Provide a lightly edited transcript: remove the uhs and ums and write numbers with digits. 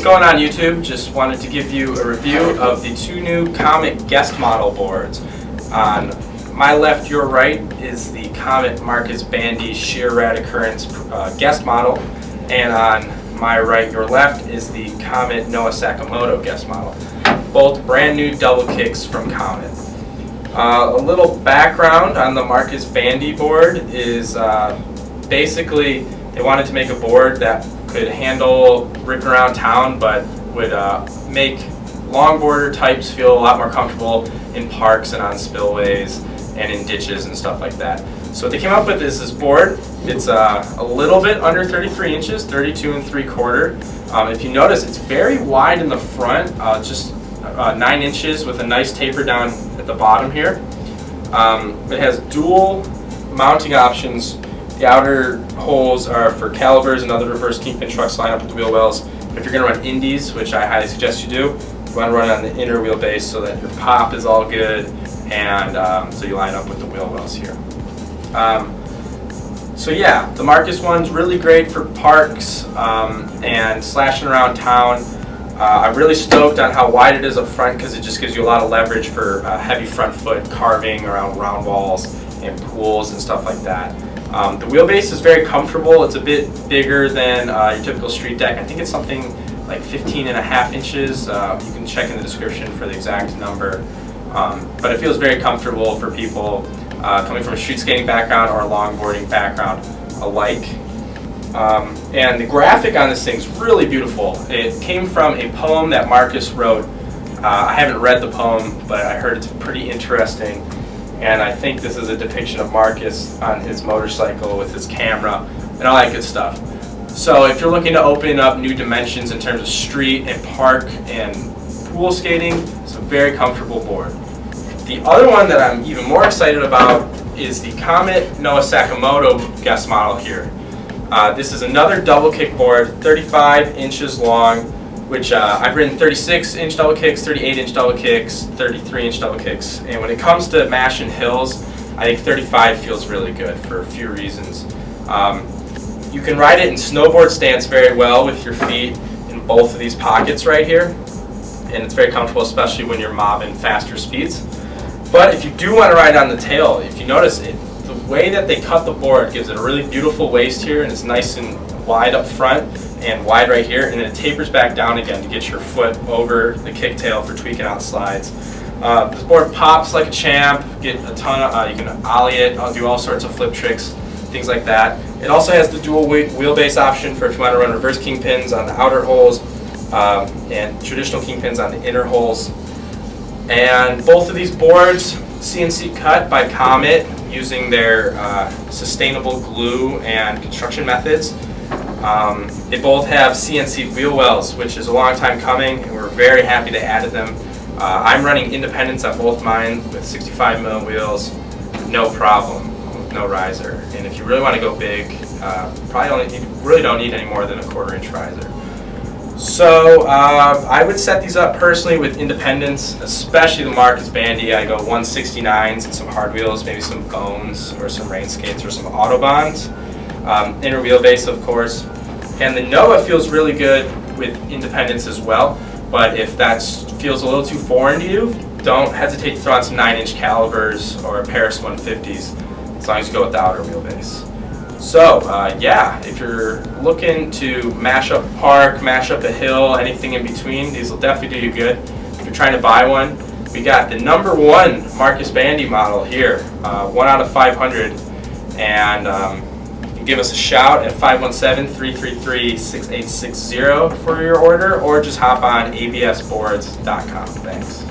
going on YouTube? Just wanted to give you a review of the two new Comet guest model boards. On my left, your right, is the Comet Marcus Bandy Sheer Rad Occurrence guest model, and on my right, your left, is the Comet Noah Sakamoto guest model. Both brand new double kicks from Comet. A little background on the Marcus Bandy board is basically they wanted to make a board that could handle ripping around town, but would make longboarder types feel a lot more comfortable in parks and on spillways and in ditches and stuff like that. So what they came up with is this board. It's a little bit under 33 inches, 32 3/4. If you notice, it's very wide in the front, just 9 inches with a nice taper down at the bottom here. It has dual mounting options. The outer holes are for calipers and other reverse kingpin trucks line up with the wheel wells. If you're going to run indies, which I highly suggest you do, you want to run it on the inner wheelbase so that your pop is all good, and so you line up with the wheel wells here. So yeah, the Marcus one's really great for parks and slashing around town. I'm really stoked on how wide it is up front because it just gives you a lot of leverage for heavy front foot carving around round walls and pools and stuff like that. The wheelbase is very comfortable. It's a bit bigger than your typical street deck. I think it's something like 15.5 inches. You can check in the description for the exact number. But it feels very comfortable for people coming from a street skating background or a longboarding background alike. And the graphic on this thing's really beautiful. It came from a poem that Marcus wrote. I haven't read the poem, but I heard it's pretty interesting. And I think this is a depiction of Marcus on his motorcycle with his camera and all that good stuff. So if you're looking to open up new dimensions in terms of street and park and pool skating, it's a very comfortable board. The other one that I'm even more excited about is the Comet Noah Sakamoto guest model here. This is another double kick board, 35 inches long, which I've ridden 36-inch double kicks, 38-inch double kicks, 33-inch double kicks. And when it comes to mashing hills, I think 35 feels really good for a few reasons. You can ride it in snowboard stance very well with your feet in both of these pockets right here. And it's very comfortable, especially when you're mobbing faster speeds. But if you do want to ride on the tail, if you notice it, the way that they cut the board gives it a really beautiful waist here, and it's nice and wide up front and wide right here, and then it tapers back down again to get your foot over the kicktail for tweaking out slides. This board pops like a champ. Get a ton of, you can ollie it, do all sorts of flip tricks, things like that. It also has the dual wheelbase option for if you want to run reverse kingpins on the outer holes and traditional kingpins on the inner holes. And both of these boards, CNC cut by Comet using their sustainable glue and construction methods. They both have CNC wheel wells, which is a long time coming, and we're very happy they added them. I'm running independents on both mine with 65mm wheels, no problem, with no riser. And if you really want to go big, you really don't need any more than a 1/4 inch riser. So I would set these up personally with independents, especially the Marcus Bandy. I go 169s and some hard wheels, maybe some bones or some rain skates or some Autobahns. Inner wheelbase, of course. And the Noah feels really good with independents as well, but if that feels a little too foreign to you, don't hesitate to throw on some 9-inch calipers or Paris 150s, as long as you go with the outer wheelbase. So yeah, if you're looking to mash up a park, mash up a hill, anything in between, these will definitely do you good. If you're trying to buy one, we got the #1 Marcus Bandy model here, 1 out of 500, and give us a shout at 517-333-6860 for your order, or just hop on absboards.com. Thanks.